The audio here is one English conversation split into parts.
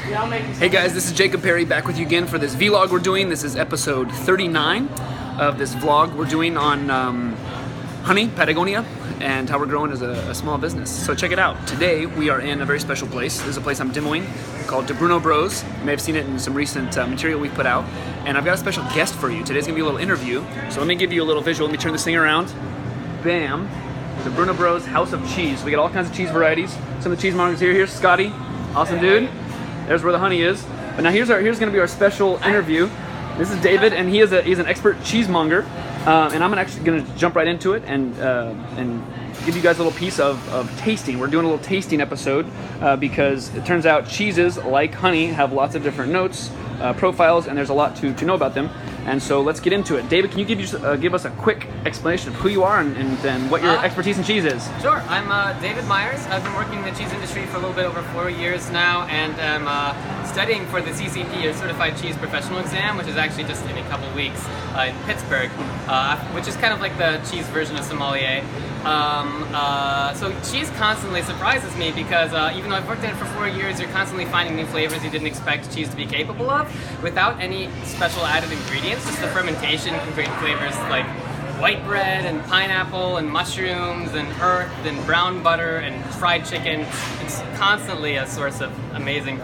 Hey guys, this is Jacob Perry back with you again for this vlog we're doing. This is episode 39 of this vlog we're doing on honey, Patagonia, and how we're growing as a small business. So check it out. Today we are in a very special place. This is a place I'm demoing called Bruno Bros. You may have seen it in some recent material we've put out. And I've got a special guest for you. Today's gonna be a little interview. So let me give you a little visual. Let me turn this thing around. Bam. The Bruno Bros House of Cheese. We got all kinds of cheese varieties. Some of the cheesemongers here. Here's Scotty. Awesome dude. There's where the honey is. But now here's gonna be our special interview. This is David, and he's an expert cheesemonger. And I'm actually gonna jump right into it and give you guys a little piece of tasting. We're doing a little tasting episode because it turns out cheeses, like honey, have lots of different notes, profiles, and there's a lot to know about them. And so let's get into it. David, can you give us a quick explanation of who you are and what your expertise in cheese is? Sure. I'm David Myers. I've been working in the cheese industry for a little bit over 4 years now, and I'm studying for the CCP, or Certified Cheese Professional Exam, which is actually just in a couple weeks in Pittsburgh, which is kind of like the cheese version of sommelier. So cheese constantly surprises me because even though I've worked in it for 4 years, you're constantly finding new flavors you didn't expect cheese to be capable of without any special added ingredients. Just the fermentation can create flavors like white bread and pineapple and mushrooms and earth and brown butter and fried chicken. It's constantly a source of amazing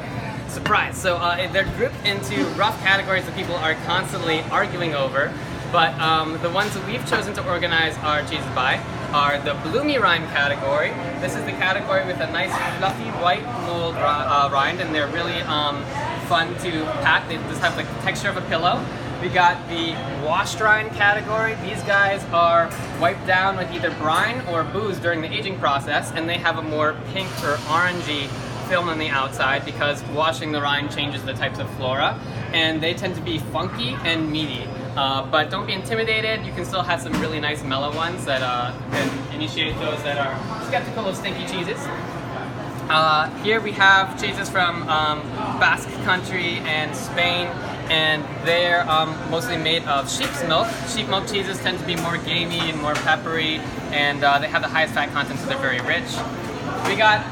surprise. So they're grouped into rough categories that people are constantly arguing over. But the ones that we've chosen to organize our cheeses by are the bloomy rind category. This is the category with a nice fluffy white mold rind, and they're really fun to pat. They just have the texture of a pillow. We got the washed rind category. These guys are wiped down with either brine or booze during the aging process, and they have a more pink or orangey film on the outside because washing the rind changes the types of flora, and they tend to be funky and meaty. But don't be intimidated. You can still have some really nice mellow ones that can initiate those that are skeptical of stinky cheeses. Here we have cheeses from Basque Country and Spain, and they're mostly made of sheep's milk. Sheep milk cheeses tend to be more gamey and more peppery, and they have the highest fat content, so they're very rich. We got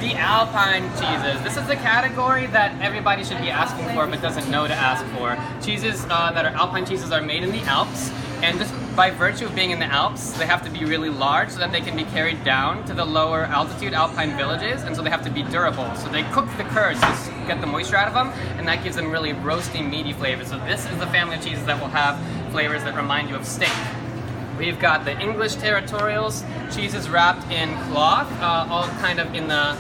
the Alpine cheeses. This is the category that everybody should be asking for but doesn't know to ask for. Cheeses that are Alpine cheeses are made in the Alps, and just by virtue of being in the Alps, they have to be really large so that they can be carried down to the lower altitude Alpine villages, and so they have to be durable. So they cook the curds to get the moisture out of them, and that gives them really roasty, meaty flavors. So this is the family of cheeses that will have flavors that remind you of steak. We've got the English territorials, cheeses wrapped in cloth, all kind of in the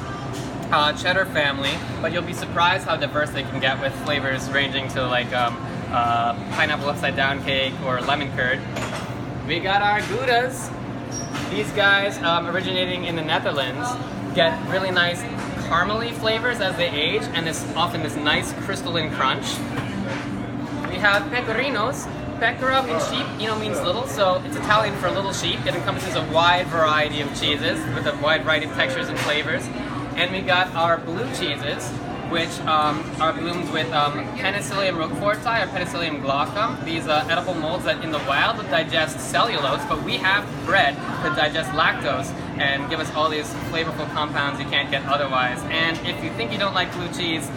cheddar family, but you'll be surprised how diverse they can get with flavors ranging to like pineapple upside down cake or lemon curd. We got our Goudas. These guys, originating in the Netherlands, get really nice caramely flavors as they age, and often this nice crystalline crunch. We have Pecorinos. Pecora in sheep, means little, so it's Italian for little sheep. It encompasses a wide variety of cheeses with a wide variety of textures and flavors. And we got our blue cheeses, which are bloomed with Penicillium roqueforti or Penicillium glaucum. These edible molds that in the wild would digest cellulose, but we have bread that digest lactose and give us all these flavorful compounds you can't get otherwise. And if you think you don't like blue cheese,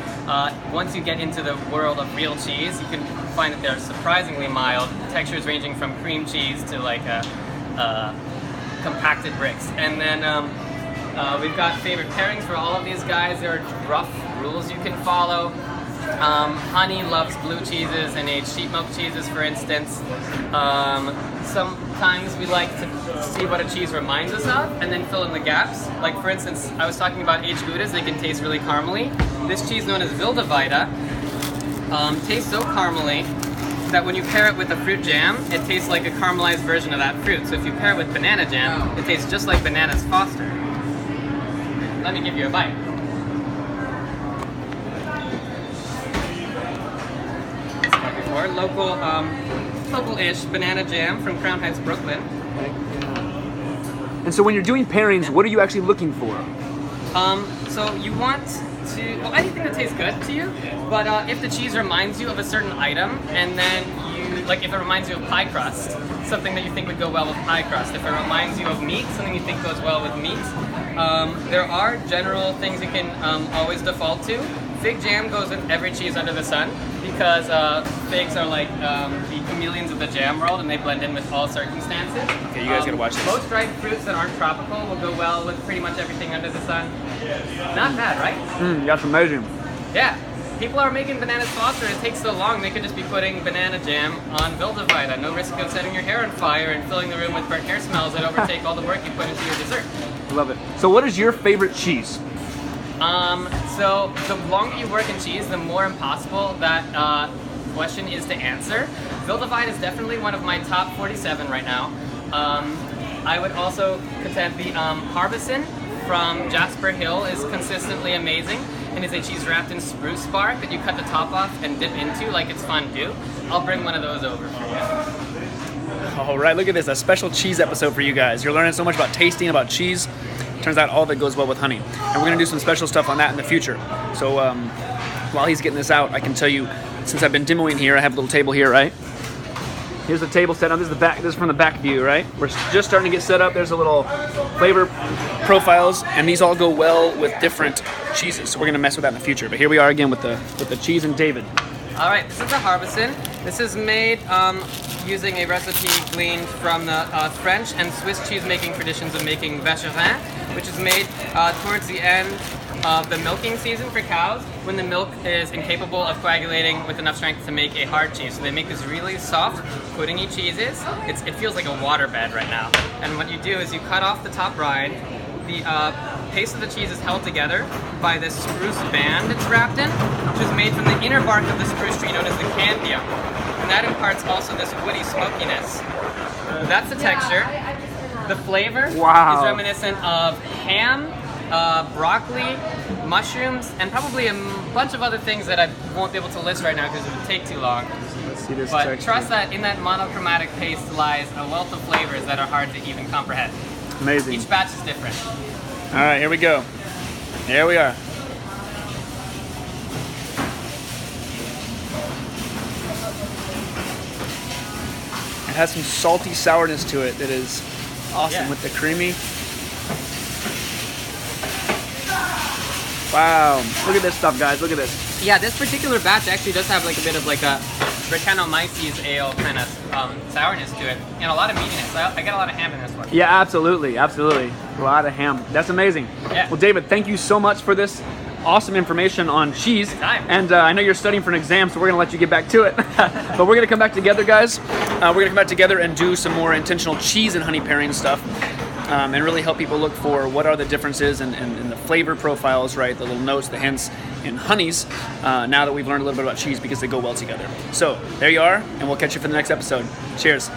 once you get into the world of real cheese, you can find that they're surprisingly mild, textures ranging from cream cheese to like compacted bricks. And then we've got favorite pairings for all of these guys. There are rough rules you can follow. Honey loves blue cheeses and aged sheep milk cheeses, for instance. Sometimes we like to see what a cheese reminds us of and then fill in the gaps. Like for instance, I was talking about aged Goudas. They can taste really caramely. This cheese known as Wildevita tastes so caramely that when you pair it with a fruit jam, it tastes like a caramelized version of that fruit. So if you pair it with banana jam, it tastes just like Bananas Foster. Let me give you a bite. Before local-ish banana jam from Crown Heights, Brooklyn. And so when you're doing pairings, what are you actually looking for? So you want to, well, anything that tastes good to you, but if the cheese reminds you of a certain item, and then like if it reminds you of pie crust, something that you think would go well with pie crust. If it reminds you of meat, something you think goes well with meat. There are general things you can always default to. Fig jam goes with every cheese under the sun because figs are like the chameleons of the jam world, and they blend in with all circumstances. Okay, you guys gotta watch this. Most dried fruits that aren't tropical will go well with pretty much everything under the sun. Not bad, right? That's amazing. Yeah. People are making banana sauce, and it takes so long, they could just be putting banana jam on Wildevite at no risk of setting your hair on fire and filling the room with burnt hair smells that overtake all the work you put into your dessert. Love it. So what is your favorite cheese? So the longer you work in cheese, the more impossible that question is to answer. Wildevite is definitely one of my top 47 right now. I would also contend the Harbison from Jasper Hill is consistently amazing, and is a cheese wrapped in spruce bark that you cut the top off and dip into like it's fondue. I'll bring one of those over for you. All right, look at this, a special cheese episode for you guys. You're learning so much about tasting, about cheese. Turns out all of it goes well with honey. And we're gonna do some special stuff on that in the future. So while he's getting this out, I can tell you, since I've been demoing here, I have a little table here, right? Here's the table set up. This is the back. This is from the back view, right? We're just starting to get set up. There's a little flavor profiles, and these all go well with different cheeses. So we're gonna mess with that in the future. But here we are again with the cheese and David. All right, this is a Harbison. This is made using a recipe gleaned from the French and Swiss cheese-making traditions of making vacherin, which is made towards the end of the milking season for cows, when the milk is incapable of coagulating with enough strength to make a hard cheese. So they make these really soft, puddingy cheeses. It feels like a waterbed right now. And what you do is you cut off the top rind. The paste of the cheese is held together by this spruce band it's wrapped in, which is made from the inner bark of the spruce tree known as the candium. And that imparts also this woody smokiness. That's the texture. The flavor is reminiscent of ham, broccoli, mushrooms, and probably a bunch of other things that I won't be able to list right now because it would take too long. Let's see this But texture. trust that in that monochromatic paste lies a wealth of flavors that are hard to even comprehend. Amazing. Each batch is different. All right, here we go. Here we are. It has some salty sourness to it that is awesome with the creamy. Wow, look at this stuff, guys. Look at this. Yeah, this particular batch actually does have like a bit of like a Brettanomyces ale kind of sourness to it, and a lot of meatiness. I get a lot of ham in this one. Yeah, absolutely, absolutely. A lot of ham. That's amazing. Yeah. Well, David, thank you so much for this awesome information on cheese. Anytime. And I know you're studying for an exam, so we're gonna let you get back to it. But we're gonna come back together, guys. We're gonna come back together and do some more intentional cheese and honey pairing stuff. And really help people look for what are the differences and the flavor profiles, right? The little notes, the hints in honeys, now that we've learned a little bit about cheese because they go well together. So there you are, and we'll catch you for the next episode. Cheers.